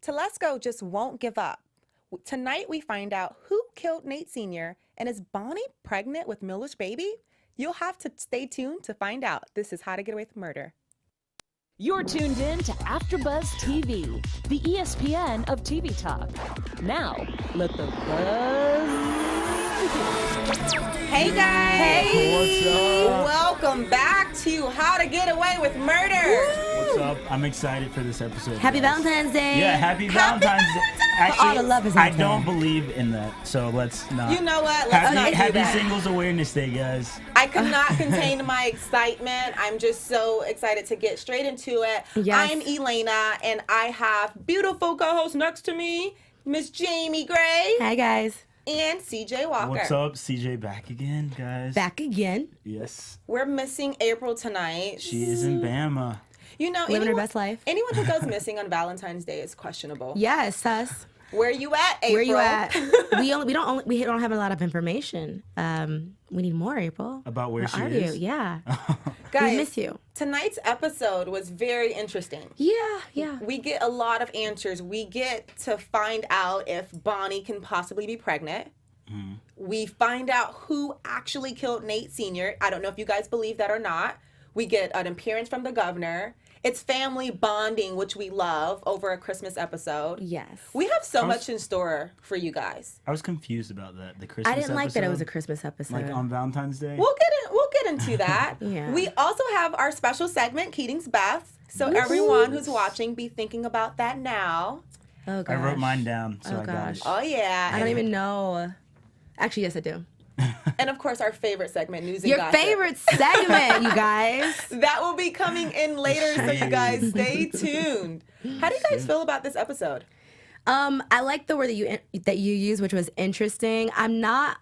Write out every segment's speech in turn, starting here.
Telesco just won't give up. Tonight we find out who killed Nate Sr. and is Bonnie pregnant with Miller's baby? You'll have to stay tuned to find out. This is How to Get Away with Murder. You're tuned in to AfterBuzz TV, the ESPN of TV talk. Now, let the buzz begin. Hey guys! Hey! What's up? Welcome back to How to Get Away with Murder. What's up? I'm excited for this episode. Happy Valentine's Day! Yeah, happy Valentine's Day. Actually, all the love is I out don't there. believe in that, so let's not. You know what? Let's not do Happy that. Singles Awareness Day, guys. I could not contain my excitement. I'm just so excited to get straight into it. Yes. I'm Elayna, and I have beautiful co-host next to me, Miss Jaimi Gray Hi guys, and CJ Walker. What's up? CJ back again, guys. back again, Yes. We're missing April tonight. She is in Bama. You know, living her best life. anyone who goes missing on Valentine's Day is questionable. Yes, us. Where you at, April? Where you at? we don't have a lot of information. We need more, April. About where she are is? you? Yeah, Guys, we miss you. Tonight's episode was very interesting. Yeah. We get a lot of answers. We get to find out if Bonnie can possibly be pregnant. Mm-hmm. We find out who actually killed Nate Sr. I don't know if you guys believe that or not. We get an appearance from the governor. It's family bonding, which we love, over a Christmas episode. Yes. We have so much in store for you guys. I was confused about that. The Christmas I didn't like that it was a episode, Christmas episode. like on Valentine's Day. We'll get into that. Yeah. We also have our special segment, Keating's Beth. So everyone who's watching, be thinking about that now. Oh I gosh. wrote mine down, so Oh, I got gosh. it. Oh yeah. I don't even know. Actually, yes, I do. And of course, our favorite segment, News and Your Gossip. favorite segment, you guys. That will be coming in later, so you guys stay tuned. How do you guys feel about this episode? I like the word that you used, which was interesting. I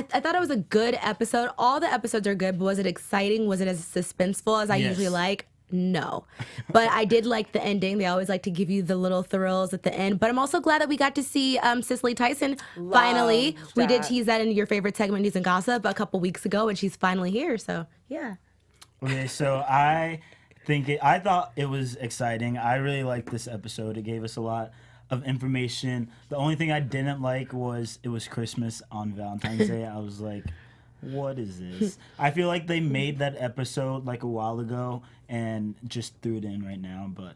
thought it was a good episode. All the episodes are good, but was it exciting? Was it as suspenseful as I Yes. usually like? No. But I did like the ending. They always like to give you the little thrills at the end. But I'm also glad that we got to see Cicely Tyson finally. Loved We did that. tease that in your favorite segment, News and Gossip, a couple weeks ago, and she's finally here. So, yeah. Okay, so I thought it was exciting. I really liked this episode. It gave us a lot of information. The only thing I didn't like was it was Christmas on Valentine's Day. I was like, what is this? I feel like they made that episode like a while ago and just threw it in right now, but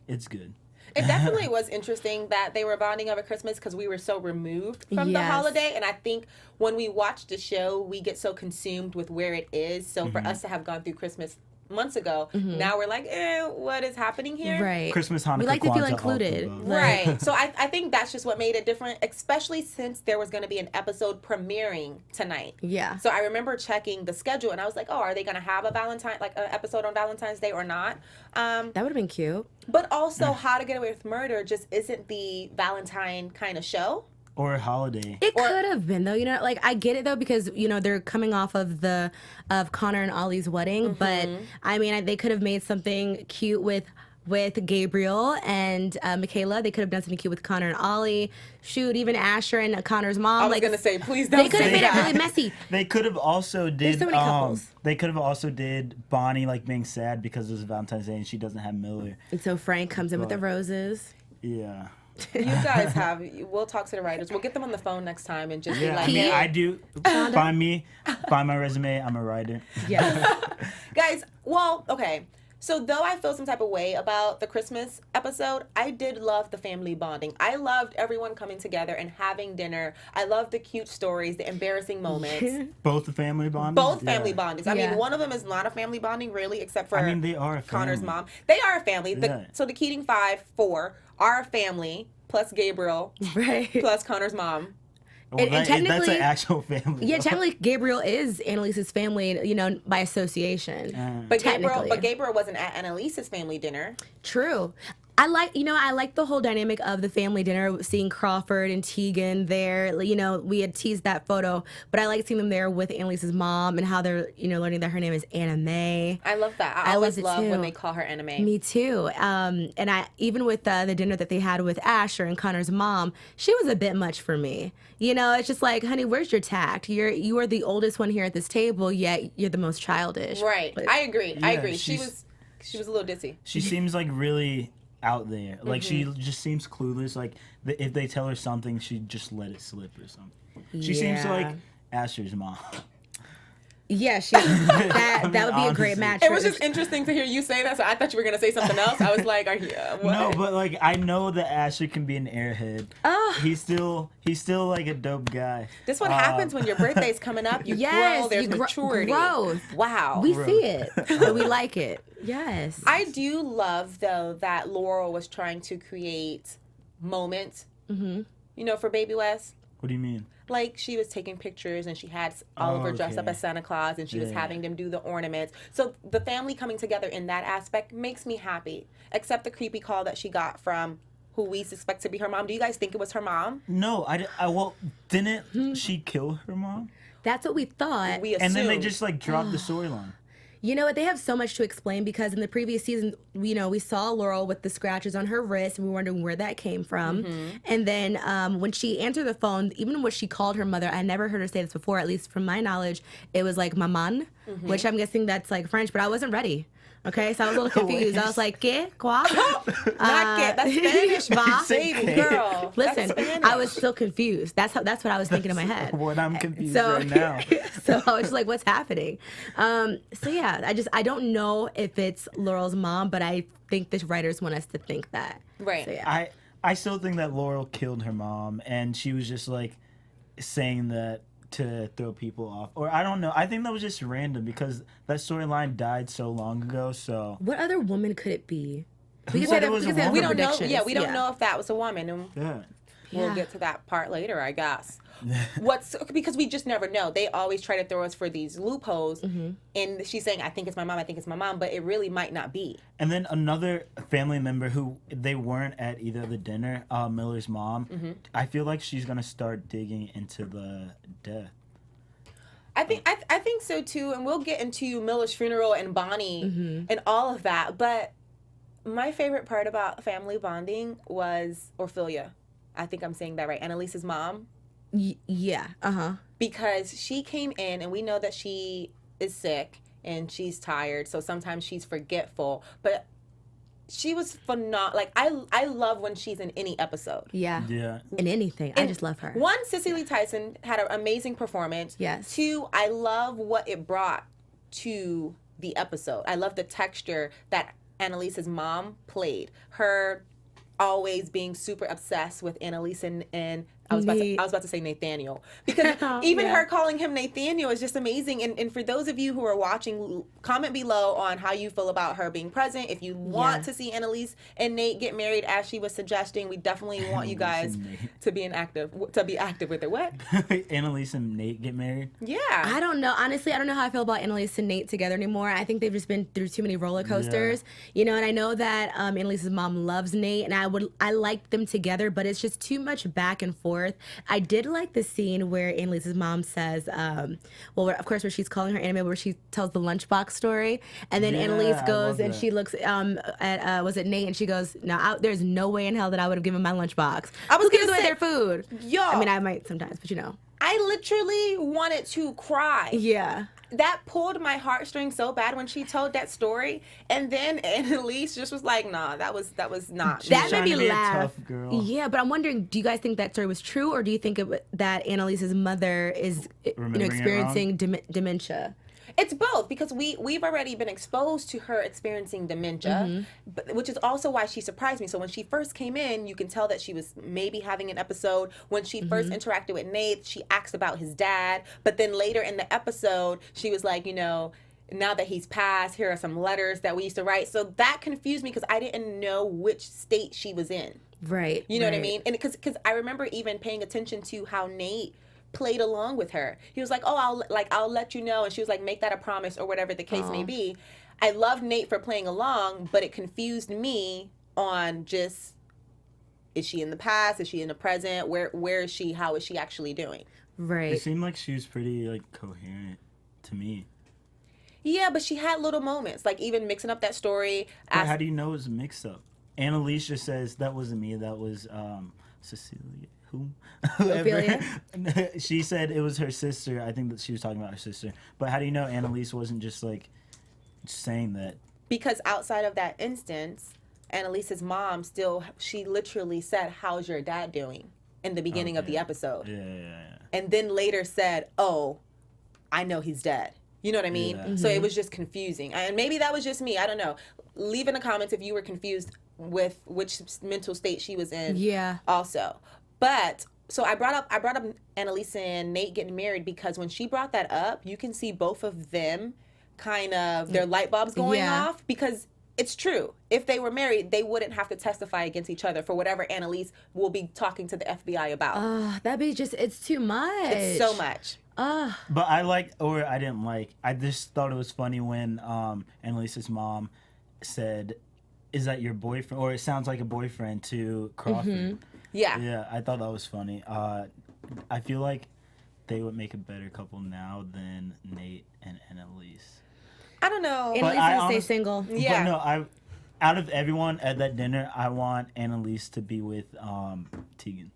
it's good. It definitely was interesting that they were bonding over Christmas because we were so removed from the Yes. holiday. And I think when we watch the show, we get so consumed with where it is. So for us to have gone through Christmas months ago, now we're like, what is happening here? Right. Christmas, Hanukkah, We like to feel Kwanzaa, all included. above. Right. So I think that's just what made it different, especially since there was going to be an episode premiering tonight. Yeah. So I remember checking the schedule and I was like, are they going to have an episode on Valentine's Day or not? That would have been cute. But also How to Get Away with Murder just isn't the Valentine kind of show. Or a holiday. It could have been though, like I get it though because they're coming off of Connor and Ollie's wedding, but I mean they could have made something cute with Gabriel and Michaela. They could have done something cute with Connor and Ollie. Shoot, even Asher and Connor's mom. I was going to say, please don't they could have say made it that. really messy. They could have also did. so many couples. They could have also did Bonnie like being sad because it was Valentine's Day and she doesn't have Miller. And so Frank comes in with the roses. Yeah. You guys we'll talk to the writers. We'll get them on the phone next time and just be Yeah, like, I mean, hey. I do. Find my resume. I'm a writer. Yes. Guys, well, okay. So though I feel some type of way about the Christmas episode, I did love the family bonding. I loved everyone coming together and having dinner. I loved the cute stories, the embarrassing moments. Both the family bonding. Both family bondings. I Yeah. mean, one of them is not a family bonding, really, except for I mean, they are a Connor's family. mom. They are a family. Yeah. So the Keating 4 are a family, plus Gabriel, Right. plus Connor's mom. Well, And that's technically- an actual family. Yeah, though. technically Gabriel is Annalise's family, by association. But Technically. Gabriel wasn't at Annalise's family dinner. True. I like the whole dynamic of the family dinner, seeing Crawford and Tegan there. We had teased that photo, but I like seeing them there with Annalise's mom and how they're, learning that her name is Anna May. I love that. I I always love it love when too. they call her anime. Me too. And I even with the dinner that they had with Asher and Connor's mom, she was a bit much for me. It's just like, honey, where's your tact? You are the oldest one here at this table, yet you're the most childish. Right. But- I agree. Yeah, She was a little ditzy. She seems like really out there. Like she just seems clueless. Like if they tell her something, she just let it slip or something. She seems like Asher's mom. Yeah, that would be a great match. It was just interesting to hear you say that, so I thought you were going to say something else. I was like, are you, what? No, but like I know that Asher can be an airhead. He's still like a dope guy. This is what happens when your birthday's coming up. You grow, there's maturity. Growth. Wow. We see it. And we like it. Yes. I do love, though, that Laurel was trying to create moments, you know, for Baby West. What do you mean? Like, she was taking pictures and she had Oliver dressed up as Santa Claus and she was having them do the ornaments. So the family coming together in that aspect makes me happy, except the creepy call that she got from who we suspect to be her mom. Do you guys think it was her mom? No, well, didn't she kill her mom? That's what we thought. We assumed. And then they just like dropped the storyline. You know what? They have so much to explain because in the previous season, you know, we saw Laurel with the scratches on her wrist and we were wondering where that came from. And then when she answered the phone, even when she called her mother, I never heard her say this before, at least from my knowledge, it was like maman, which I'm guessing that's like French, but I wasn't ready. Okay, so I was a little confused. I was like, ¿qué? ¿Quoi? Not get. That's Spanish, Va? baby girl. Listen, I was still confused. That's what I was thinking in my head. What I'm confused right now. So I was just like, what's happening? So yeah, I don't know if it's Laurel's mom, but I think the writers want us to think that. Right. So, yeah. I still think that Laurel killed her mom and she was just like saying that to throw people off, or I don't know. I think that was just random because that storyline died so long ago. So what other woman could it be? Who said it was a woman? We don't know. Yeah, we don't know if that was a woman. And we'll get to that part later, I guess. Because we just never know. They always try to throw us for these loopholes, and she's saying, "I think it's my mom. I think it's my mom," but it really might not be. And then another family member who they weren't at either the dinner, Miller's mom. I feel like she's gonna start digging into the death. I think so too, and we'll get into Miller's funeral and Bonnie and all of that. But my favorite part about family bonding was Ophelia. I think I'm saying that right. Annalise's mom. Yeah. Because she came in, and we know that she is sick and she's tired, so sometimes she's forgetful. But she was phenomenal. Like I love when she's in any episode. Yeah. In anything, I just love her. One, Cicely Tyson had an amazing performance. Yes. Two, I love what it brought to the episode. I love the texture that Annalise's mom played. Her always being super obsessed with Annalise and I was about to say Nathaniel, because even her calling him Nathaniel is just amazing. And for those of you who are watching, comment below on how you feel about her being present. If you want to see Annalise and Nate get married, as she was suggesting, we definitely want you guys to be active with it. What? Annalise and Nate get married? Yeah. I don't know. Honestly, I don't know how I feel about Annalise and Nate together anymore. I think they've just been through too many roller coasters. You know, and I know that Annalise's mom loves Nate, and I like them together, but it's just too much back and forth. I did like the scene where Annalise's mom says, of course, where she's calling her anime, where she tells the lunchbox story, and then Annalise goes and she looks at was it Nate, and she goes, "No, there's no way in hell that I would have given my lunchbox. I was Who gives gonna away say, their food? Yo, I mean, I might sometimes, but you know." I literally wanted to cry. Yeah. That pulled my heartstrings so bad when she told that story, and then Annalise just was like, "Nah, that was not." That made me be laugh. a tough girl. Yeah, but I'm wondering, do you guys think that story was true, or do you think that Annalise's mother is experiencing dementia? It's both, because we've already been exposed to her experiencing dementia, which is also why she surprised me. So when she first came in, you can tell that she was maybe having an episode. When she first interacted with Nate, she asked about his dad. But then later in the episode, she was like, you know, now that he's passed, here are some letters that we used to write. So that confused me because I didn't know which state she was in. Right. You know what I mean? And because I remember even paying attention to how Nate played along with her. He was like, "Oh, I'll let you know," and she was like, "Make that a promise," or whatever the case may be. I love Nate for playing along, but it confused me on just, is she in the past? Is she in the present? Where is she? How is she actually doing? Right. It seemed like she was pretty like coherent to me. Yeah, but she had little moments, like even mixing up that story. But how do you know it was a mix-up? Annalise just says, "That wasn't me. That was Cecilia." Whoever. She said it was her sister. I think that she was talking about her sister. But how do you know Annalise wasn't just like saying that? Because outside of that instance, Annalise's mom she literally said, "How's your dad doing?" in the beginning of the episode. Yeah. And then later said, "Oh, I know he's dead." You know what I mean? Yeah. So it was just confusing. And maybe that was just me. I don't know. Leave in the comments if you were confused with which mental state she was in. Yeah. Also. But so I brought up Annalise and Nate getting married because when she brought that up, you can see both of them kind of their light bulbs going off, because it's true. If they were married, they wouldn't have to testify against each other for whatever Annalise will be talking to the FBI about. That'd be it's too much. It's so much. But I didn't like. I just thought it was funny when Annalise's mom said, "Is that your boyfriend?" Or it sounds like a boyfriend to Crawford. Mm-hmm. Yeah. Yeah, I thought that was funny. I feel like they would make a better couple now than Nate and Annalise. I don't know. Annalise needs to stay single. Yeah. But no, out of everyone at that dinner, I want Annalise to be with Tegan.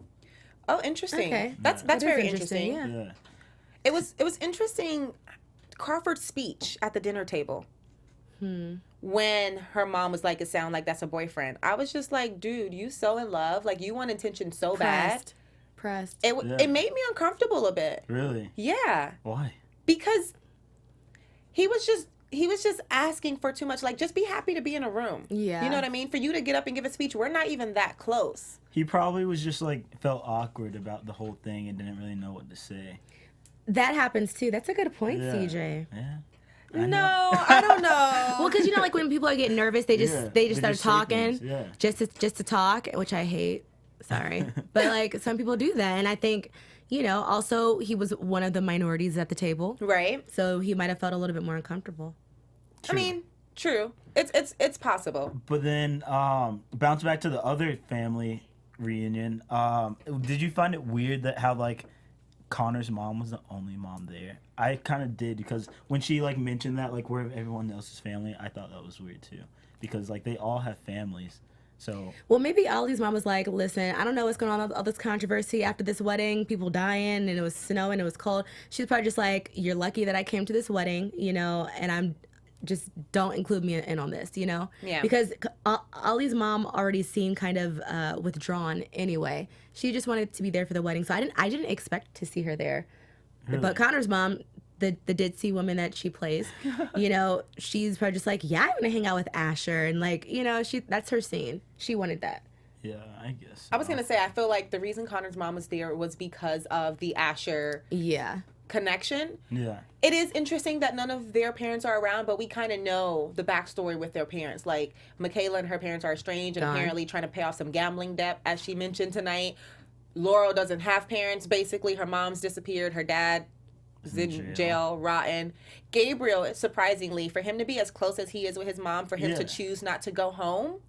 Oh, interesting. Okay. That's That is very interesting. yeah. Yeah. It was interesting, Crawford's speech at the dinner table. When her mom was like, "It sounds like that's a boyfriend." I was just like, dude, you so in love. Like, you want attention so bad. Pressed. It made me uncomfortable a bit. Really? Yeah. Why? Because he was just asking for too much. Like, just be happy to be in a room. Yeah. You know what I mean? For you to get up and give a speech, we're not even that close. He probably was just like felt awkward about the whole thing and didn't really know what to say. That happens too. That's a good point, Yeah. CJ. Yeah. No, I don't know. Well, because like when people are getting nervous, they just start say talking, things, yeah. just to talk, which I hate. Sorry, but like some people do that, and I think also he was one of the minorities at the table, Right? so he might have felt a little bit more uncomfortable. I mean, true. It's possible. But then bounce back to the other family reunion. Did you find it weird that how like Connor's mom was the only mom there? I kind of did, because when she like mentioned that like we're everyone else's family, I thought that was weird too, because like they all have families. So Well, maybe Ollie's mom was like, "Listen, I don't know what's going on with all this controversy after this wedding, people dying, and it was snowing, it was cold." She's probably just like, "You're lucky that I came to this wedding, and I'm just don't include me in on this, Yeah. Because Ollie's mom already seemed kind of withdrawn anyway. She just wanted to be there for the wedding, so I didn't expect to see her there. Really? But Connor's mom, the ditzy woman that she plays, she's probably just like, "Yeah, I'm gonna hang out with Asher," and like, that's her scene. She wanted that. yeah, I guess. I was gonna say, I feel like the reason Connor's mom was there was because of the Asher Yeah. connection. Yeah. It is interesting that none of their parents are around, but we kind of know the backstory with their parents. Like, Michaela and her parents are estranged and Gone. apparently trying to pay off some gambling debt, as she mentioned tonight. Laurel doesn't have parents. Basically, her mom's disappeared. Her dad is in jail, rotten. Gabriel, surprisingly, for him to be as close as he is with his mom, for him Yeah. to choose not to go home.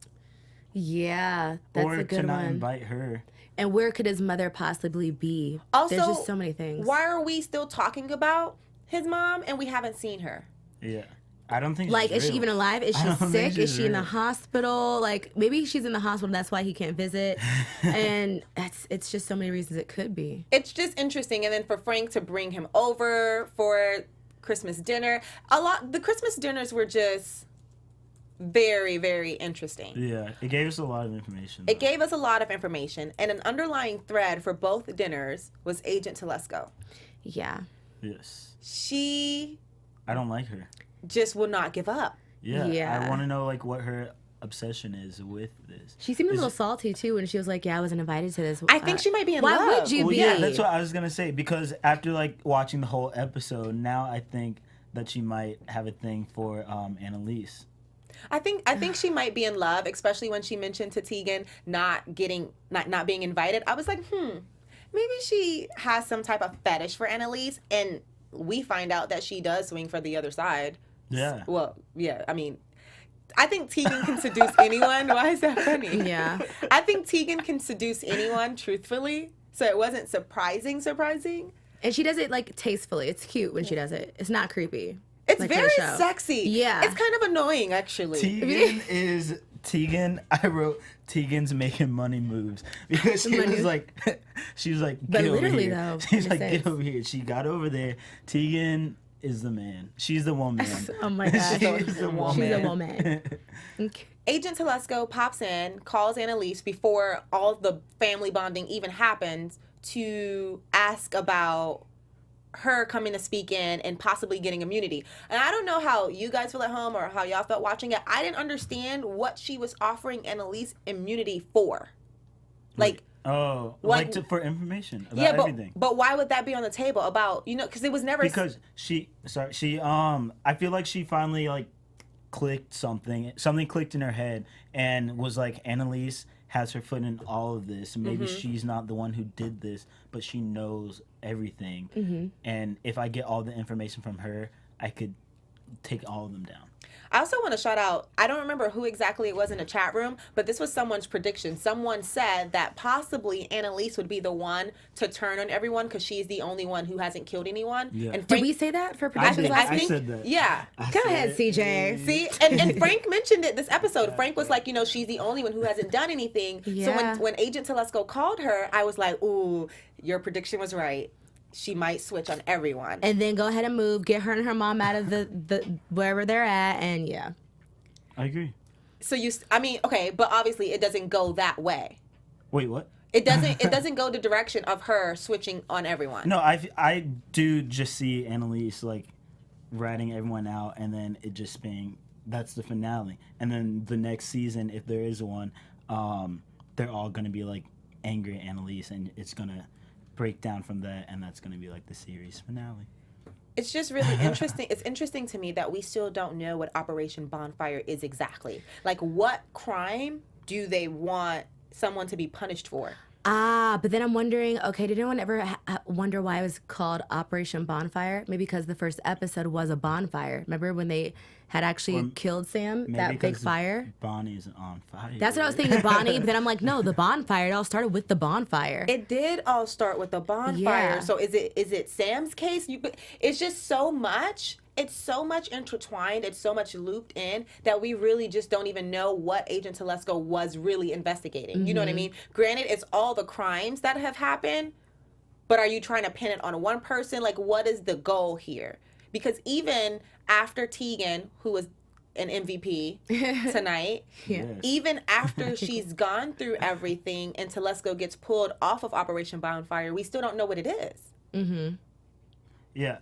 Yeah, that's or a to good not one. invite her. And where could his mother possibly be? Also, There's just so many things. Why are we still talking about his mom and we haven't seen her? Yeah. I don't think Like, she's is she real. even alive? Is I she don't think sick? Is she's she in the real. hospital? Like, maybe she's in the hospital. That's why he can't visit. And it's just so many reasons it could be. It's just interesting. And then for Frank to bring him over for Christmas dinner, the Christmas dinners were just very, very interesting. Yeah, it gave us a lot of information. It gave us a lot of information, and an underlying thread for both dinners was Agent Telesco. Yeah. Yes. She I don't like her. just will not give up. Yeah. Yeah. I want to know like what her obsession is with this. She seemed a Is little it- salty, too, when she was like, "Yeah, I wasn't invited to this." I think she might be in why love. would you Well, be? yeah, that's what I was gonna say, because after like watching the whole episode, now I think that she might have a thing for Annalise. I think she might be in love, especially when she mentioned to Tegan not being invited. I was like, maybe she has some type of fetish for Annalise, and we find out that she does swing for the other side. Yeah. Well, yeah, I mean, I think Tegan can seduce anyone. Why is that funny? Yeah. I think Tegan can seduce anyone, truthfully. So it wasn't surprising. And she does it, like, tastefully. It's cute when she does it. It's not creepy. It's like for the very show. sexy. Yeah. It's kind of annoying, actually. Tegan. I wrote Tegan's making money moves, because she Money. was like, But get over literally, here. though, She's in a like, get sense. over here. She got over there. Tegan is the man. She's the woman. Oh my gosh. She's the woman. She's a woman. Okay. Agent Telesco pops in, calls Annalise before all the family bonding even happens to ask about her coming to speak in and possibly getting immunity. And I don't know how you guys feel at home or how y'all felt watching it. I didn't understand what she was offering Annalise immunity for. Like, for information about everything. But why would that be on the table about, because it was never... Because I feel like she finally, like, clicked something clicked in her head and was like, Annalise has her foot in all of this, and maybe she's not the one who did this, but she knows everything, and if I get all the information from her, I could take all of them down. I also want to shout out, I don't remember who exactly it was in the chat room, but this was someone's prediction. Someone said that possibly Annalise would be the one to turn on everyone because she's the only one who hasn't killed anyone. Yeah. And Did we say that for predictions last week? I said that. Yeah. Go ahead, CJ. See, and Frank mentioned it this episode. Frank was like, she's the only one who hasn't done anything. Yeah. So when Agent Telesco called her, I was like, ooh, your prediction was right. She might switch on everyone. And then go ahead and move, get her and her mom out of the wherever they're at, and yeah. I agree. So okay, but obviously it doesn't go that way. Wait, what? It doesn't go the direction of her switching on everyone. No, I do just see Annalise like ratting everyone out, and then it just being that's the finale, and then the next season, if there is one, they're all gonna be like angry at Annalise, and it's gonna break down from that, and that's gonna be like the series finale. It's just really interesting. It's interesting to me that we still don't know what Operation Bonfire is exactly. Like, what crime do they want someone to be punished for? But then I'm wondering, okay, did anyone ever wonder why it was called Operation Bonfire? Maybe because the first episode was a bonfire. Remember when they had actually killed Sam? That big fire? Bonnie's on fire. That's what I was thinking, Bonnie. But then I'm like, no, the bonfire. It all started with the bonfire. It did all start with the bonfire. Yeah. So is it Sam's case? It's just so much. It's so much intertwined. It's so much looped in that we really just don't even know what Agent Telesco was really investigating. You know what I mean? Granted, it's all the crimes that have happened, but are you trying to pin it on one person? Like, what is the goal here? Because even after Tegan, who was an MVP tonight, even after she's gone through everything and Telesco gets pulled off of Operation Bonfire, we still don't know what it is. Yeah,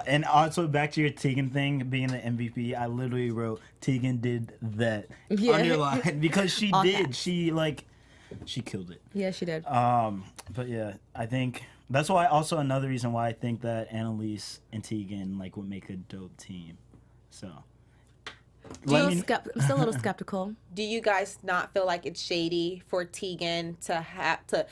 and also back to your Tegan thing, being the MVP, I literally wrote, Tegan did that, underlined, because she did, caps. she killed it. Yeah, she did. But yeah, I think, that's why, also another reason why I think that Annalise and Tegan, would make a dope team, so. I'm still a little skeptical. Do you guys not feel like it's shady for Tegan to have to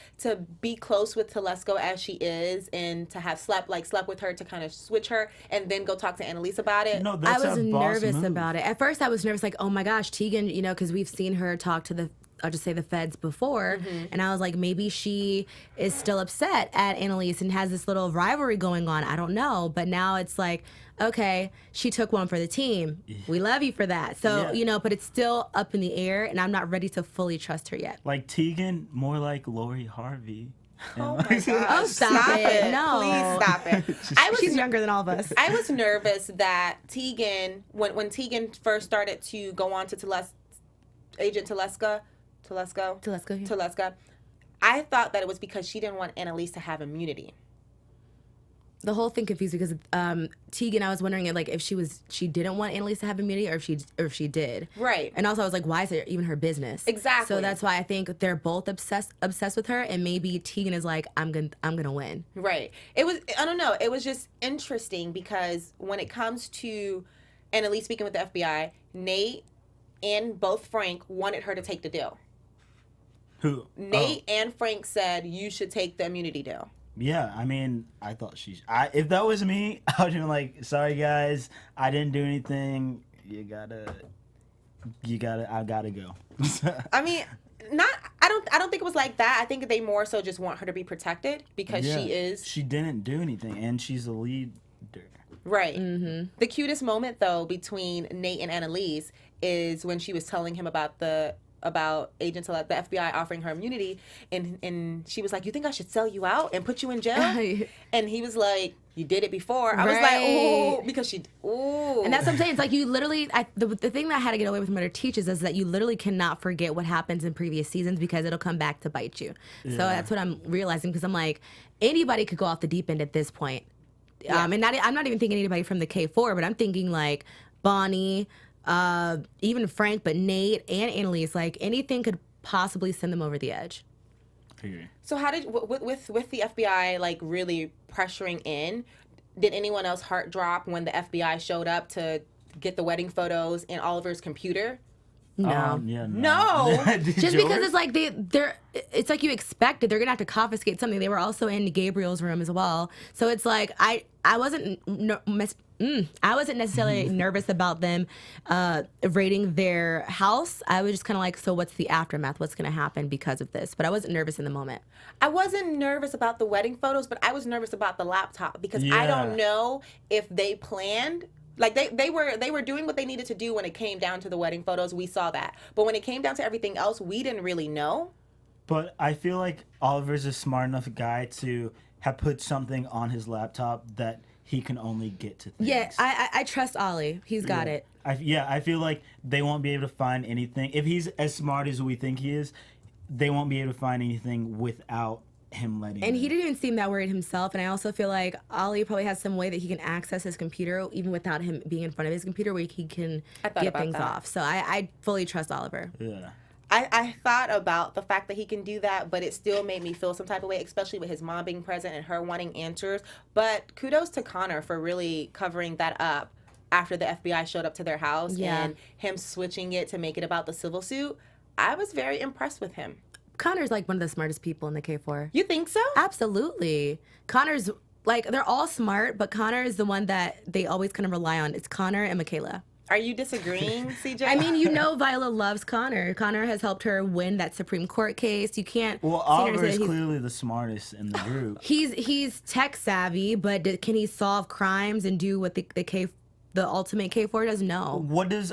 be close with Telesco as she is, and to have slept with her to kind of switch her and then go talk to Annalise about it? No, that's I was a boss nervous move. about it. At first, I was nervous, like, oh my gosh, Tegan, because we've seen her talk to I'll just say the feds before, and I was like, maybe she is still upset at Annalise and has this little rivalry going on. I don't know, but now it's like, okay, she took one for the team. We love you for that. So, but it's still up in the air, and I'm not ready to fully trust her yet. Like Tegan, more like Lori Harvey. Oh my gosh. Oh, stop it. No. Please stop it. She's younger than all of us. I was nervous that Tegan, when Tegan first started to go on to Agent Telesco, I thought that it was because she didn't want Annalise to have immunity. The whole thing confused me because Tegan, I was wondering if she didn't want Annalise to have immunity, or if she did. Right. And also I was like, why is it even her business? Exactly. So that's why I think they're both obsessed with her, and maybe Tegan is like, I'm gonna win. Right. I don't know. It was just interesting because when it comes to Annalise speaking with the FBI, Nate and both Frank wanted her to take the deal. Who? Nate and Frank said you should take the immunity deal. Yeah, I mean, I thought if that was me, I would have been like, sorry guys, I didn't do anything. I gotta go. I mean, I don't think it was like that. I think they more so just want her to be protected because she didn't do anything, and she's a leader. Right. Mm-hmm. The cutest moment though between Nate and Annalise is when she was telling him about the about Agent Telesco, the FBI offering her immunity, and she was like, "You think I should sell you out and put you in jail?" And he was like, "You did it before." I was like, "Ooh," because ooh. And that's what I'm saying. It's like you literally, the thing that I had to get away with Murder Teaches is that you literally cannot forget what happens in previous seasons because it'll come back to bite you. So that's what I'm realizing because I'm like, anybody could go off the deep end at this point. And I'm not even thinking anybody from the K4, but I'm thinking like Bonnie, even Frank, but Nate and Annalise, like anything could possibly send them over the edge. So how did with the FBI like really pressuring in? Did anyone else heart drop when the FBI showed up to get the wedding photos in Oliver's computer? No. No. Just because it's like it's like you expected they're gonna have to confiscate something. They were also in Gabriel's room as well, so it's like I wasn't necessarily nervous about them raiding their house. I was just kind of like, so what's the aftermath? What's gonna happen because of this? But I wasn't nervous in the moment. I wasn't nervous about the wedding photos, but I was nervous about the laptop because I don't know if they planned. Like they were doing what they needed to do when it came down to the wedding photos. We saw that. But when it came down to everything else, we didn't really know. But I feel like Oliver's a smart enough guy to have put something on his laptop that he can only get to things. Yeah, I trust Ollie. He's got it. I feel like they won't be able to find anything. If he's as smart as we think he is, they won't be able to find anything without him letting And him. he didn't even seem that worried himself. And I also feel like Ollie probably has some way that he can access his computer even without him being in front of his computer where he can get things off. So I fully trust Oliver. Yeah. I thought about the fact that he can do that, but it still made me feel some type of way, especially with his mom being present and her wanting answers. But kudos to Connor for really covering that up after the FBI showed up to their house and him switching it to make it about the civil suit. I was very impressed with him. Connor's like one of the smartest people in the K4. You think so? Absolutely. Connor's like, they're all smart, but Connor is the one that they always kind of rely on. It's Connor and Michaela. Are you disagreeing, CJ? I mean, you know, Viola loves Connor. Connor has helped her win that Supreme Court case. You can't. Well, Oliver is clearly the smartest in the group. He's tech savvy, but can he solve crimes and do what the ultimate K4 does? No. What does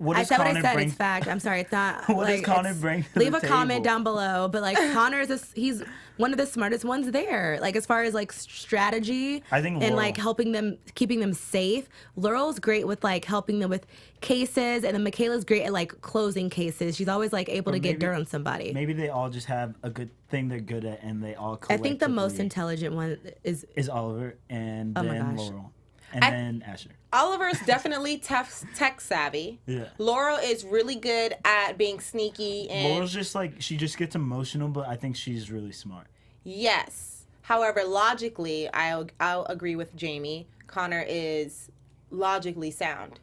I said Connor what I said. bring? It's fact. I'm sorry. It's not. What like, does Connor bring to leave the a comment table? down below. But like Connor he's one of the smartest ones there. Like as far as like strategy, I think and Laurel. like helping them, keeping them safe. Laurel's great with like helping them with cases, and then Michaela's great at like closing cases. She's always like able to get dirt on somebody. Maybe they all just have a good thing they're good at, and they all. I think the most collectively intelligent one is Oliver, and Oh my then gosh. Laurel, and then Asher. Oliver's definitely tech savvy. Yeah. Laurel is really good at being sneaky and Laurel's just like she just gets emotional, but I think she's really smart. yes. However, logically, I'll agree with Jaimi. Connor is logically sound.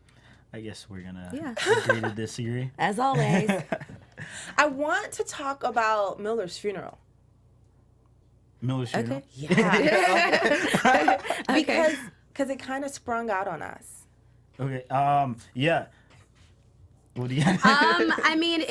I guess we're gonna Yeah. agree to disagree. as always. I want to talk about Miller's funeral. Miller's funeral. Okay. Yeah. Okay. Because it kind of sprung out on us. Okay. Yeah. What do you? I mean,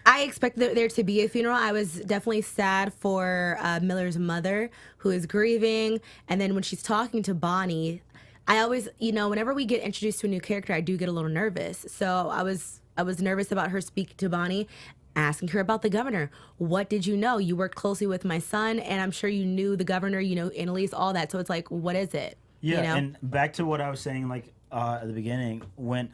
I expected there to be a funeral. I was definitely sad for Miller's mother, who is grieving. And then when she's talking to Bonnie, I always, whenever we get introduced to a new character, I do get a little nervous. So I was nervous about her speaking to Bonnie, asking her about the governor. What did you know? You worked closely with my son, and I'm sure you knew the governor, Annalise, all that. So it's like, what is it? Yeah, and back to what I was saying, like at the beginning, when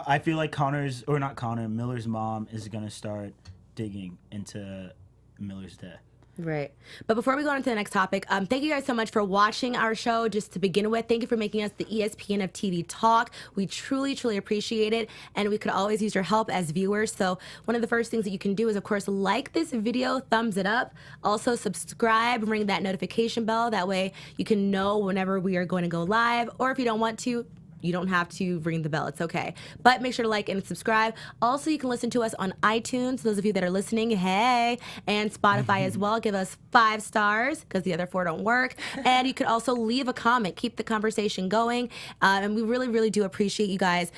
I feel like Miller's mom is gonna start digging into Miller's death. Right. But before we go on to the next topic, thank you guys so much for watching our show. Just to begin with, thank you for making us the ESPN of TV talk. We truly, truly appreciate it, and we could always use your help as viewers. So one of the first things that you can do is, of course, like this video, thumbs it up. Also, subscribe, ring that notification bell. That way you can know whenever we are going to go live, or if you don't want to, you don't have to ring the bell. It's okay. But make sure to like and subscribe. Also, you can listen to us on iTunes, those of you that are listening, hey, and Spotify as well. Give us 5 stars because the other 4 don't work. And you could also leave a comment. Keep the conversation going. And we really, really do appreciate you guys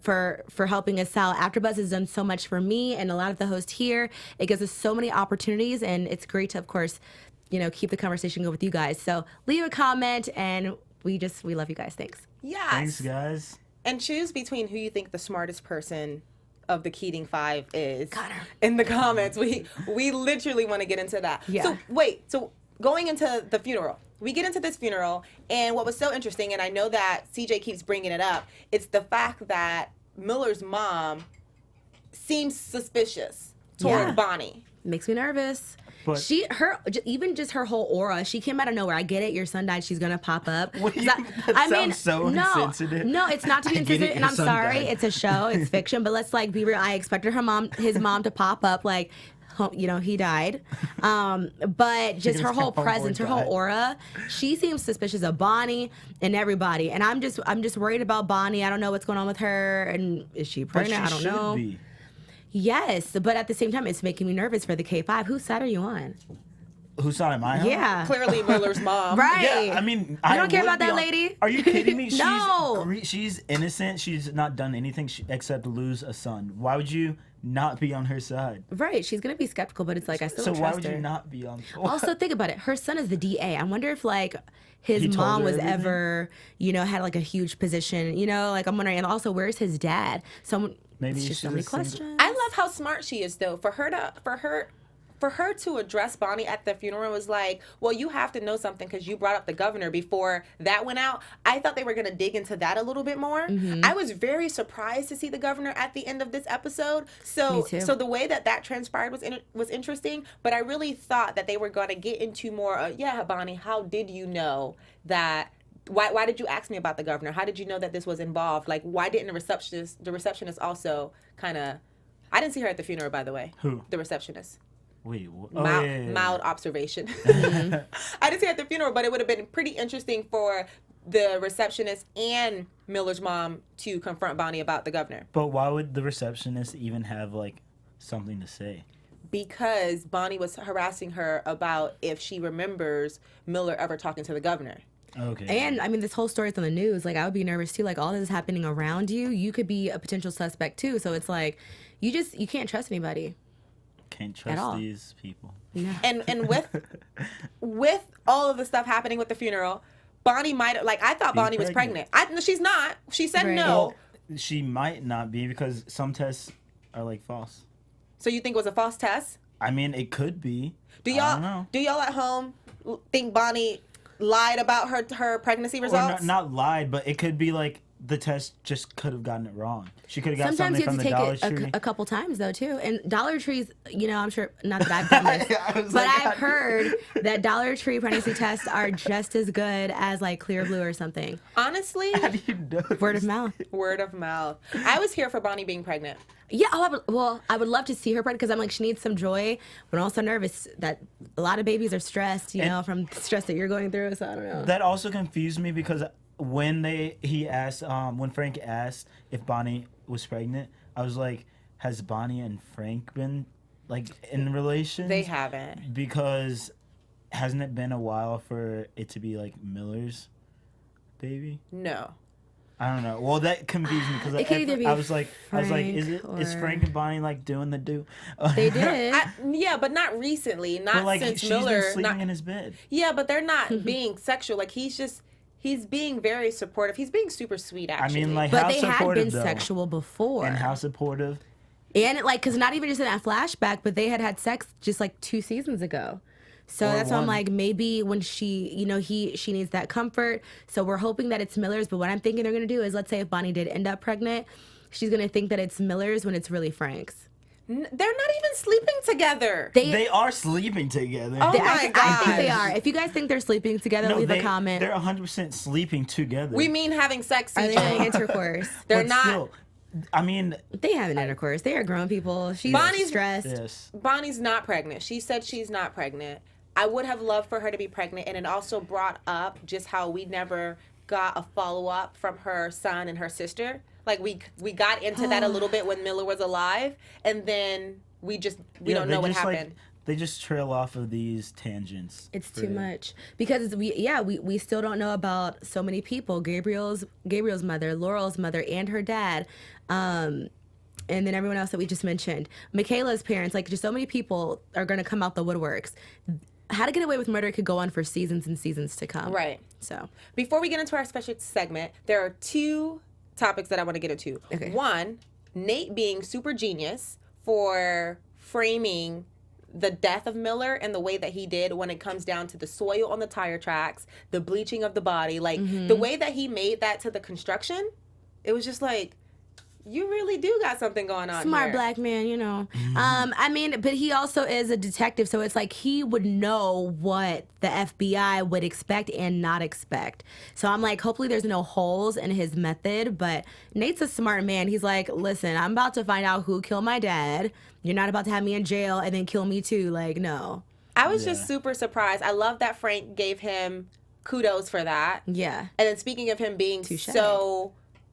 for helping us out. AfterBuzz has done so much for me and a lot of the hosts here. It gives us so many opportunities, and it's great to, of course, keep the conversation going with you guys. So leave a comment, and we love you guys. Thanks. Yes. Thanks, guys. And choose between who you think the smartest person of the Keating 5 is Connor. in the comments. We literally want to get into that. Yeah. So wait, so going into the funeral, we get into this funeral, and what was so interesting, and I know that CJ keeps bringing it up, it's the fact that Miller's mom seems suspicious toward Bonnie. Makes me nervous. But- Even just her whole aura, she came out of nowhere. I get it, your son died, she's gonna pop up. Wait, that sounds so insensitive. No, it's not to be I get it, insensitive, and your I'm son sorry, died. it's a show, it's fiction, but let's like be real. I expected his mom to pop up like, he died. But just her whole presence, her whole aura, she seems suspicious of Bonnie and everybody. And I'm just worried about Bonnie. I don't know what's going on with her, and is she But pregnant? she I don't should know. be. Yes, but at the same time, it's making me nervous for the K5. Whose side are you on? Whose side am I on? Yeah. Clearly Miller's mom. Right. Yeah, I mean, You don't care about that lady? Are you kidding me? No. She's innocent. She's not done anything except lose a son. Why would you not be on her side? Right. She's going to be skeptical, but it's like, I still So don't why trust would her. you not be on? Also, think about it. Her son is the DA. I wonder if, like, his He told mom her was everything? ever, had, like, a huge position. Like, I'm wondering. And also, where's his dad? Maybe it's you just so should many have seen- questions. I love how smart she is, though. For her to address Bonnie at the funeral was like, well, you have to know something because you brought up the governor before that went out. I thought they were going to dig into that a little bit more. Mm-hmm. I was very surprised to see the governor at the end of this episode. Me too. So the way that transpired was interesting, but I really thought that they were going to get into more, Bonnie, how did you know that? Why did you ask me about the governor? How did you know that this was involved? Like, why didn't the receptionist also kind of, I didn't see her at the funeral, by the way. Who? The receptionist. Wait, what? Mild observation. I didn't see her at the funeral, but it would have been pretty interesting for the receptionist and Miller's mom to confront Bonnie about the governor. But why would the receptionist even have like something to say? Because Bonnie was harassing her about if she remembers Miller ever talking to the governor. Okay. And I mean, this whole story's on the news. Like, I would be nervous too. Like, all this is happening around you. You could be a potential suspect too. So it's like, you can't trust anybody. Can't at all. trust these people. No. And with all of the stuff happening with the funeral, Bonnie might like I thought Bonnie was pregnant. She's not. She said Right. no. Well, she might not be because some tests are like false. So you think it was a false test? I mean, it could be. Do I don't know. y'all do y'all at home think Bonnie lied about her pregnancy Or results? not lied, but it could be like the test just could have gotten it wrong. She could have got Sometimes something you have from to the take Dollar it Tree. a couple times though too. And Dollar Trees, I'm sure not that I've done this, I was but like, I've heard that Dollar Tree pregnancy tests are just as good as like Clear Blue or something. Honestly, How do you know Word this? of mouth. word of mouth. I was here for Bonnie being pregnant. Yeah, I would love to see her pregnant because I'm like, she needs some joy, but I'm also nervous that a lot of babies are stressed, from the stress that you're going through. So I don't know. That also confused me because when Frank asked if Bonnie was pregnant, I was like, has Bonnie and Frank been like in relations? They haven't. Because hasn't it been a while for it to be like Miller's baby? No. I don't know. Well, that confused me because It could either be I was like, is Frank Frank and Bonnie like doing the do? They did. Yeah, but not recently. Not But like since she's Miller. been sleeping in his bed. Yeah, but they're not being sexual. Like he's being very supportive. He's being super sweet, actually. I mean, like But how they had supportive been though? sexual before. And how supportive? And because not even just in that flashback, but they had sex just like 2 seasons ago. So Or that's why I'm one. like, maybe when she needs that comfort. So we're hoping that it's Miller's. But what I'm thinking they're going to do is, let's say if Bonnie did end up pregnant, she's going to think that it's Miller's when it's really Frank's. They're not even sleeping together. They are sleeping together. Oh my I think they gosh. are. If you guys think they're sleeping together, No, leave a comment. They're 100% sleeping together. We mean having sex, Are CJ. they having intercourse? They're But not. Still, I mean, They have an intercourse. They are grown people. She's Bonnie's- stressed. yes. Bonnie's not pregnant. She said she's not pregnant. I would have loved for her to be pregnant, and it also brought up just how we never got a follow-up from her son and her sister. Like, we got into that a little bit when Miller was alive, and then we don't know what happened. They just trail off of these tangents. It's for- too much because we still don't know about so many people. Gabriel's mother, Laurel's mother, and her dad, and then everyone else that we just mentioned. Michaela's parents, like just so many people are going to come out the woodworks. How to Get Away with Murder could go on for seasons and seasons to come. Right. So Before we get into our special segment, there are 2 topics that I want to get into. Okay. One, Nate being super genius for framing the death of Miller and the way that he did when it comes down to the soil on the tire tracks, the bleaching of the body, like the way that he made that to the construction, it was just like, you really do got something going on Smart here. black man, you know. I mean, but he also is a detective, so it's like he would know what the FBI would expect and not expect. So I'm like, hopefully there's no holes in his method, but Nate's a smart man. He's like, listen, I'm about to find out who killed my dad. You're not about to have me in jail and then kill me too. Like, no. I was just super surprised. I love that Frank gave him kudos for that. Yeah. And then speaking of him being so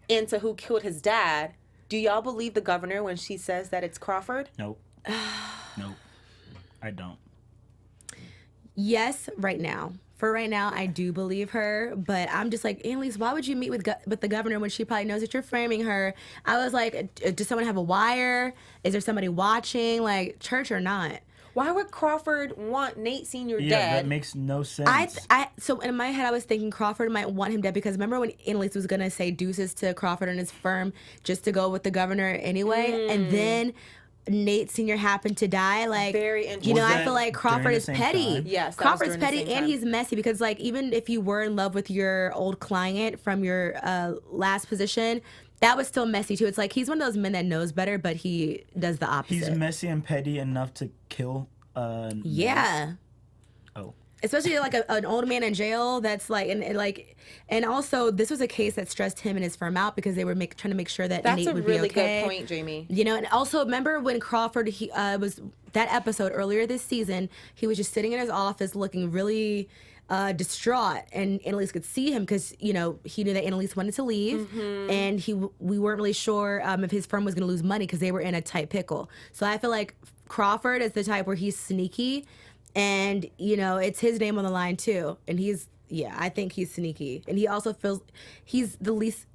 into who killed his dad, do y'all believe the governor when she says that it's Crawford? Nope. Nope. I don't. Yes, right now. For right now, I do believe her, but I'm just like, Annalise, why would you meet with the governor when she probably knows that you're framing her? I was like, does someone have a wire? Is there somebody watching? Like, church or not? Why would Crawford want Nate Sr. Yeah, dead? that makes no sense. So in my head, I was thinking Crawford might want him dead because remember when Annalise was gonna say deuces to Crawford and his firm just to go with the governor anyway, and then Nate Sr. happened to die. Like, Very interesting. you know, Was I feel that like Crawford during the is same petty. time? Yes, that was Crawford's during the petty same and time. he's messy because like even if you were in love with your old client from your last position, that was still messy too. It's like he's one of those men that knows better, but he does the opposite. He's messy and petty enough to kill. Yeah. Oh. Especially like an old man in jail that's like and also this was a case that stressed him and his firm out because they were trying to make sure that That's Nate a would really be okay. good point, Jaimi. You know, and also remember when Crawford he was that episode earlier this season, he was just sitting in his office looking really distraught, and Annalise could see him because you know he knew that Annalise wanted to leave, and we weren't really sure if his firm was going to lose money because they were in a tight pickle. So I feel like Crawford is the type where he's sneaky, and you know it's his name on the line too, and I think he's sneaky, and he also feels he's the least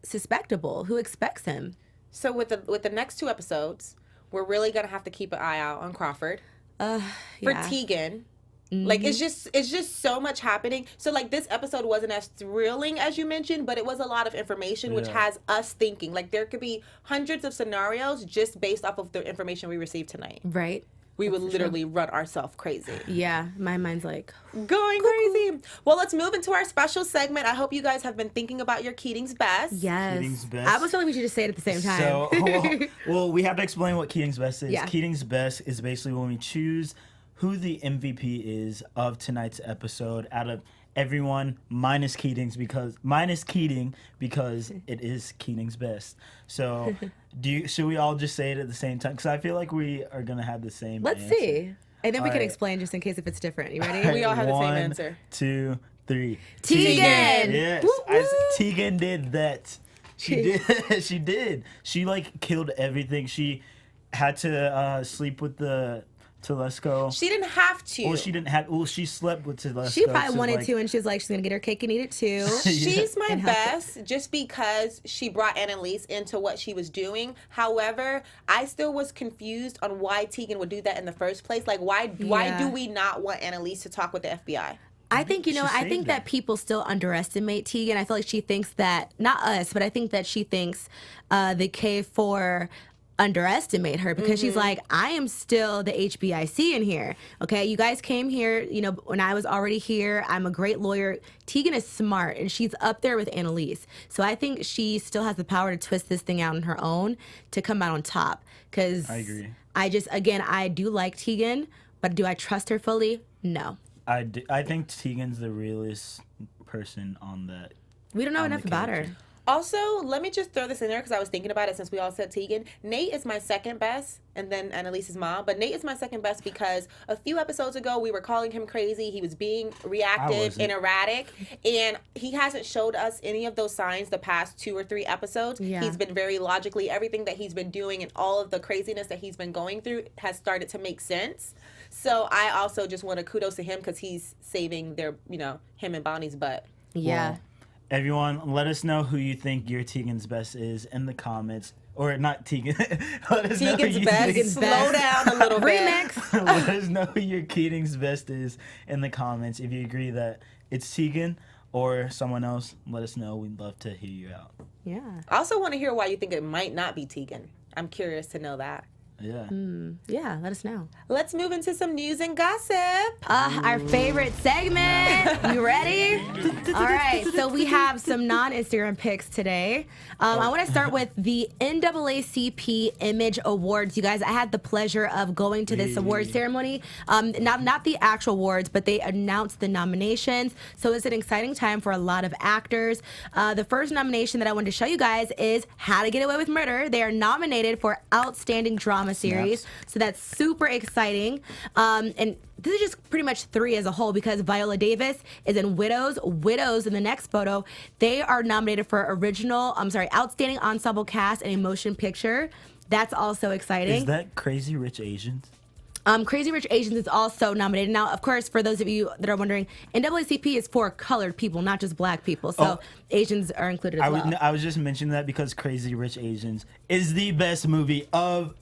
suspectable. Who expects him? So with the next two episodes, we're really gonna have to keep an eye out on Crawford. For Yeah. Tegan. Like it's just so much happening. So like this episode wasn't as thrilling as you mentioned, but it was a lot of information which has us thinking. Like there could be hundreds of scenarios just based off of the information we received tonight. Right. We would literally run ourselves crazy. Yeah, my mind's like, Going crazy. Well, let's move into our special segment. I hope you guys have been thinking about your Keating's best. yes. Keating's best. I was feeling we should just say it at the same time. So, well, we have to explain what Keating's best is. Yeah. Keating's best is basically when we choose who the MVP is of tonight's episode out of everyone minus Keating because it is Keating's best. So, should we all just say it at the same time? Because I feel like we are gonna have the same. Let's answer. see. And then we can Alright. explain just in case if it's different. You ready? We all have the same 1, answer. 2, 3. Tegan! Yes, Woo, woo. Tegan did that. She did. She did. She like killed everything. She had to sleep with the Telesco. She didn't have to. Well, she didn't have. Well, she slept with Telesco. She probably so, wanted like, to, and she was like, she's gonna get her cake and eat it too. She's my And help best just because she brought Annalise into what she was doing. However, I still was confused on why Tegan would do that in the first place. Like, why Yeah. do we not want Annalise to talk with the FBI? I think, you know, She I saved think that her. people still underestimate Tegan. I feel like she thinks that, not us, but I think that she thinks the K4 underestimate her because she's like, I am still the HBIC in here. Okay, you guys came here, you know, when I was already here. I'm a great lawyer. Tegan is smart and she's up there with Annalise. So I think she still has the power to twist this thing out on her own to come out on top. Because I agree. I do like Tegan, but do I trust her fully? No. I think Tegan's the realest person on that. We don't know on enough the about character. her. Also, let me just throw this in there because I was thinking about it since we all said Tegan. Nate is my second best, and then Annalise's mom. But Nate is my second best because a few episodes ago we were calling him crazy. He was being reactive wasn't. and erratic, and he hasn't showed us any of those signs the past 2 or 3 episodes. Yeah. He's been very logically, everything that he's been doing and all of the craziness that he's been going through has started to make sense. So I also just want to kudos to him because he's saving their, him and Bonnie's butt. Yeah. Well, everyone, let us know who you think your Tegan's best is in the comments. Or not Tegan. Let us know who Tegan's you best. think- Slow down a little bit. Remix. Let us know who your Keating's best is in the comments if you agree that it's Tegan or someone else, let us know. We'd love to hear you out. Yeah. I also want to hear why you think it might not be Tegan. I'm curious to know that. Yeah. Yeah, let us know. Let's move into some news and gossip. Our favorite segment. You ready? All right. So we have some non-Instagram picks today. I want to start with the NAACP Image Awards. You guys, I had the pleasure of going to this award ceremony. Not the actual awards, but they announced the nominations. So it's an exciting time for a lot of actors. The first nomination that I wanted to show you guys is How to Get Away with Murder. They are nominated for Outstanding Drama Series. So that's super exciting. And this is just pretty much 3 as a whole because Viola Davis is in Widows. Widows in the next photo, they are nominated for Outstanding Ensemble Cast and a Motion Picture. That's also exciting. Is that Crazy Rich Asians? Crazy Rich Asians is also nominated. Now, of course, for those of you that are wondering, NAACP is for colored people, not just black people. So Asians are included as well. I was just mentioning that because Crazy Rich Asians is the best movie of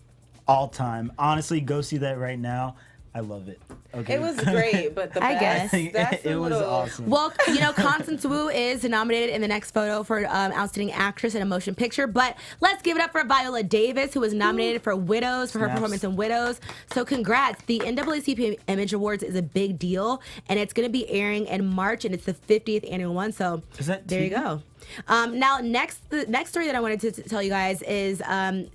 all time. Honestly, go see that right now. I love it. Okay. It was great, but the I best. guess. That's it was awesome. Well, Constance Wu is nominated in the next photo for Outstanding Actress in a Motion Picture. But let's give it up for Viola Davis, who was nominated for Widows, for her performance in Widows. So congrats. The NAACP Image Awards is a big deal, and it's going to be airing in March, and it's the 50th annual one. So there you go. Now, the next story that I wanted to tell you guys is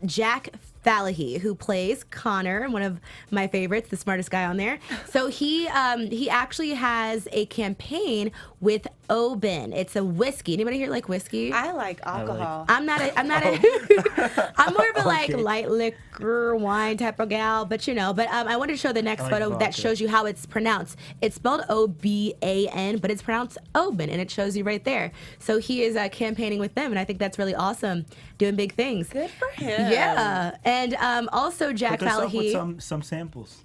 Jack Falahy, who plays Connor, one of my favorites, the smartest guy on there. So he actually has a campaign with Oben. It's a whiskey. Anybody here like whiskey? I like alcohol. I'm more of a light liquor wine type of gal, but I wanted to show the next photo that shows you how it's pronounced. It's spelled Oban, but it's pronounced Oben, and it shows you right there. So he is campaigning with them, and I think that's really awesome, doing big things. Good for him. Yeah, and also Jack Hook us up Falahy. with some samples.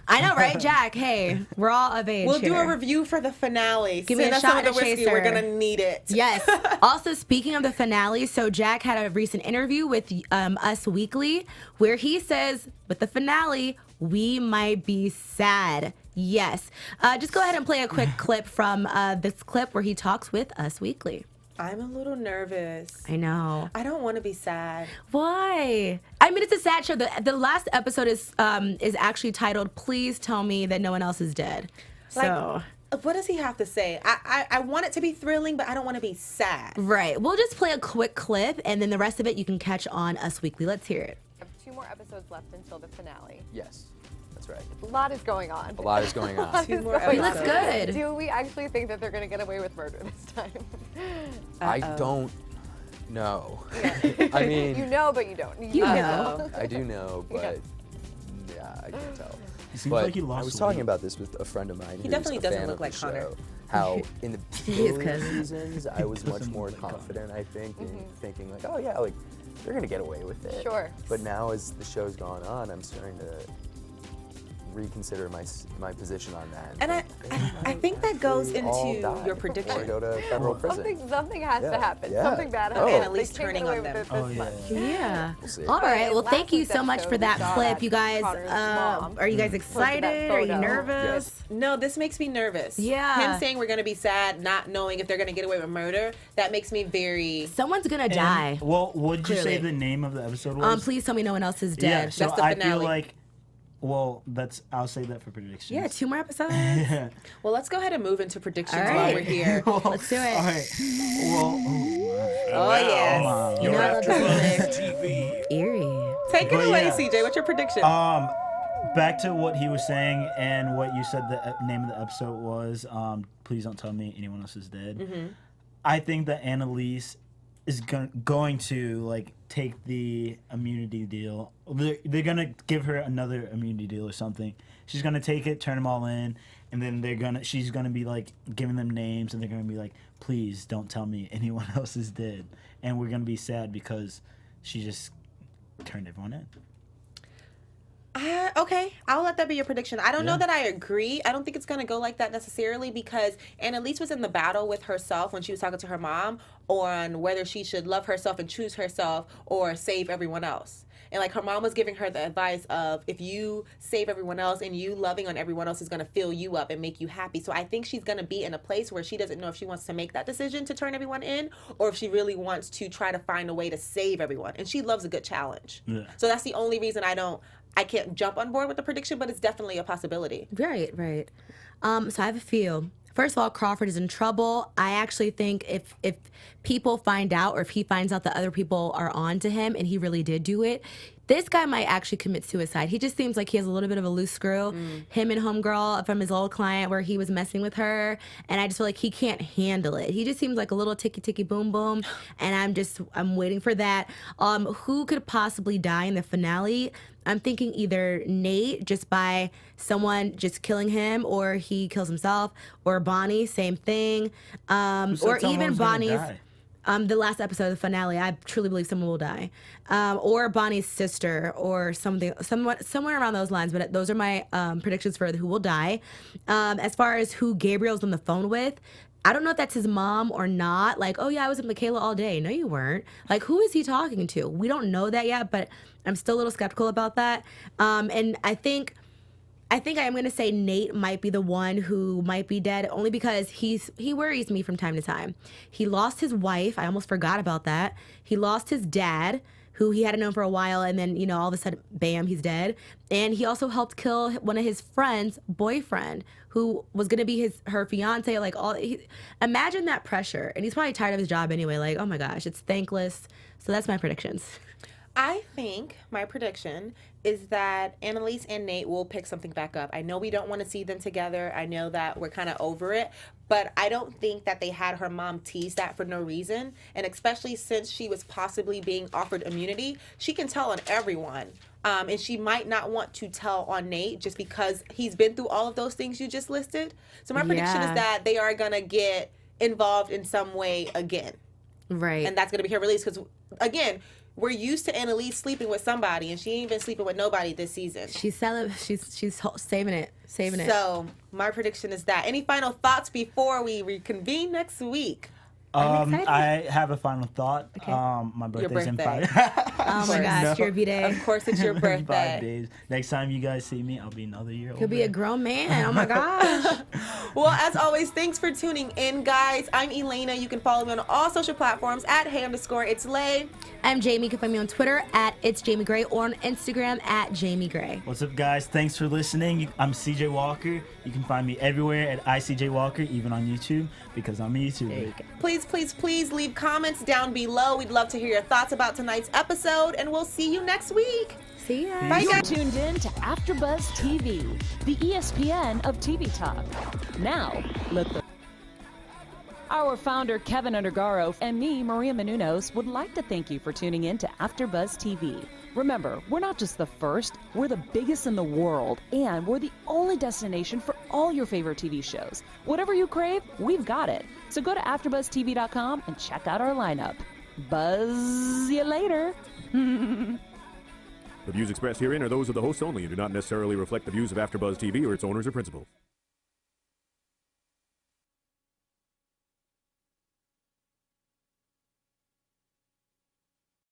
I know, right, Jack? Hey, we're all of age. We'll do here. a review for the finale. Give me Send a us shot some of and the a whiskey. chaser. We're gonna need it. Yes. Also, speaking of the finale, so Jack had a recent interview with Us Weekly where he says, with the finale, we might be sad. Yes. Just go ahead and play a quick clip from this clip where he talks with Us Weekly. I'm a little nervous. I know. I don't want to be sad. Why? I mean, it's a sad show. The last episode is actually titled "Please Tell Me That No One Else Is Dead." So, what does he have to say? I want it to be thrilling, but I don't want to be sad. right. We'll just play a quick clip, and then the rest of it you can catch on Us Weekly. Let's hear it. We have 2 more episodes left until the finale. Yes, that's right. A lot is going on. A lot is going on. 2 more He looks episodes. good. Do we actually think that they're going to get away with murder this time? I don't know. I mean, You know, but you don't. You know. I do know, but yeah, I can't tell. He seems But like he lost I was weight. talking about this with a friend of mine. He who's definitely a doesn't fan look of the like Connor. show. How in the He is early cousin. seasons, I was much more confident. I think, in thinking like, oh yeah, like they're gonna get away with it. Sure. But now, as the show's gone on, I'm starting to reconsider my position on that. And I think that goes All into die your Or prediction. go to federal prison. Something has to Yeah. happen. Yeah. Something bad Oh. happens. And Annalise They can't turning get away on with them. it this much. Yeah. We'll see. All right. Well, last thank you week's so much episode, for we that saw clip, that you guys. Connor's mom Are you guys posted that excited? Are you photo. nervous? No, this makes me nervous. Yeah. Him saying we're going to be sad, not knowing if they're going to get away with murder, that makes me very... Someone's gonna And, die. well, would you say Clearly. the name of the episode was? Please tell me no one else is Yeah, dead. so That's the I feel finale. like, well, I'll say that for predictions. Yeah, 2 more episodes. Well, let's go ahead and move into predictions All while right. we're here. Let's do it. All right. Well, Oh, yes. You know I love this TV. music. Eerie. Take it But away, yeah. CJ. What's your prediction? back to what he was saying and what you said the name of the episode was. Please don't tell me anyone else is dead. Mm-hmm. I think that Annalise is going to like take the immunity deal. They're gonna give her another immunity deal or something. She's gonna take it, turn them all in, and then she's gonna be like giving them names, and they're gonna be like, please don't tell me anyone else is dead, and we're gonna be sad because she just turned everyone in. Okay, I'll let that be your prediction. I don't know Yeah. that I agree. I don't think it's going to go like that necessarily because Annalise was in the battle with herself when she was talking to her mom on whether she should love herself and choose herself or save everyone else. And like her mom was giving her the advice of if you save everyone else and you loving on everyone else is going to fill you up and make you happy. So I think she's going to be in a place where she doesn't know if she wants to make that decision to turn everyone in or if she really wants to try to find a way to save everyone. And she loves a good challenge. Yeah. So that's the only reason I can't jump on board with the prediction, but it's definitely a possibility. Right. So I have a few. First of all, Crawford is in trouble. I actually think if people find out or if he finds out that other people are on to him and he really did do it, this guy might actually commit suicide. He just seems like he has a little bit of a loose screw. Him and homegirl from his old client where he was messing with her, and I just feel like he can't handle it. He just seems like a little ticky boom boom, and I'm waiting for that. Who could possibly die in the finale? I'm thinking either Nate, just by someone just killing him, or he kills himself, or Bonnie, same thing, or even Bonnie's. The last episode of the finale, I truly believe someone will die, or Bonnie's sister, or somewhere around those lines. But those are my predictions for who will die. As far as who Gabriel's on the phone with, I don't know if that's his mom or not. Like, oh yeah, I was with Michaela all day. No, you weren't. Like, who is he talking to? We don't know that yet, but I'm still a little skeptical about that. And I think I am going to say Nate might be the one who might be dead, only because he worries me from time to time. He lost his wife. I almost forgot about that. He lost his dad, who he hadn't known for a while, and then, all of a sudden, bam, he's dead. And he also helped kill one of his friends' boyfriend, who was going to be her fiance. Like, imagine that pressure. And he's probably tired of his job anyway. Like, oh my gosh, it's thankless. So that's my predictions. I think my prediction is that Annalise and Nate will pick something back up. I know we don't want to see them together. I know that we're kind of over it, but I don't think that they had her mom tease that for no reason. And especially since she was possibly being offered immunity, she can tell on everyone. And she might not want to tell on Nate just because he's been through all of those things you just listed. So my prediction is that they are going to get involved in some way again. Right. And that's going to be her release because, again, we're used to Annalise sleeping with somebody, and she ain't been sleeping with nobody this season. She's saving it. So my prediction is that. Any final thoughts before we reconvene next week? I have a final thought. Okay. My birthday's in birthday. 5. Oh my gosh, No. your B-Day. Of course, it's your birthday. 5 days. Next time you guys see me, I'll be another year older. Could be a grown man. Oh my gosh. Well, as always, thanks for tuning in, guys. I'm Elayna. You can follow me on all social platforms at @hey_it's_lay. I'm Jaimi. You can find me on Twitter at It's Jaimi Gray or on Instagram at Jaimi Gray. What's up, guys? Thanks for listening. I'm CJ Walker. You can find me everywhere at ICJ Walker, even on YouTube, because I'm a YouTuber. Please leave comments down below. We'd love to hear your thoughts about tonight's episode, and we'll see you next week. See ya. Bye, You're guys. tuned in to AfterBuzz TV, the ESPN of TV talk. Now, Our founder, Keven Undergaro, and me, Maria Menounos, would like to thank you for tuning in to AfterBuzz TV. Remember, we're not just the first, we're the biggest in the world, and we're the only destination for all your favorite TV shows. Whatever you crave, we've got it. So go to AfterBuzzTV.com and check out our lineup. Buzz you later. The views expressed herein are those of the hosts only and do not necessarily reflect the views of AfterBuzz TV or its owners or principals.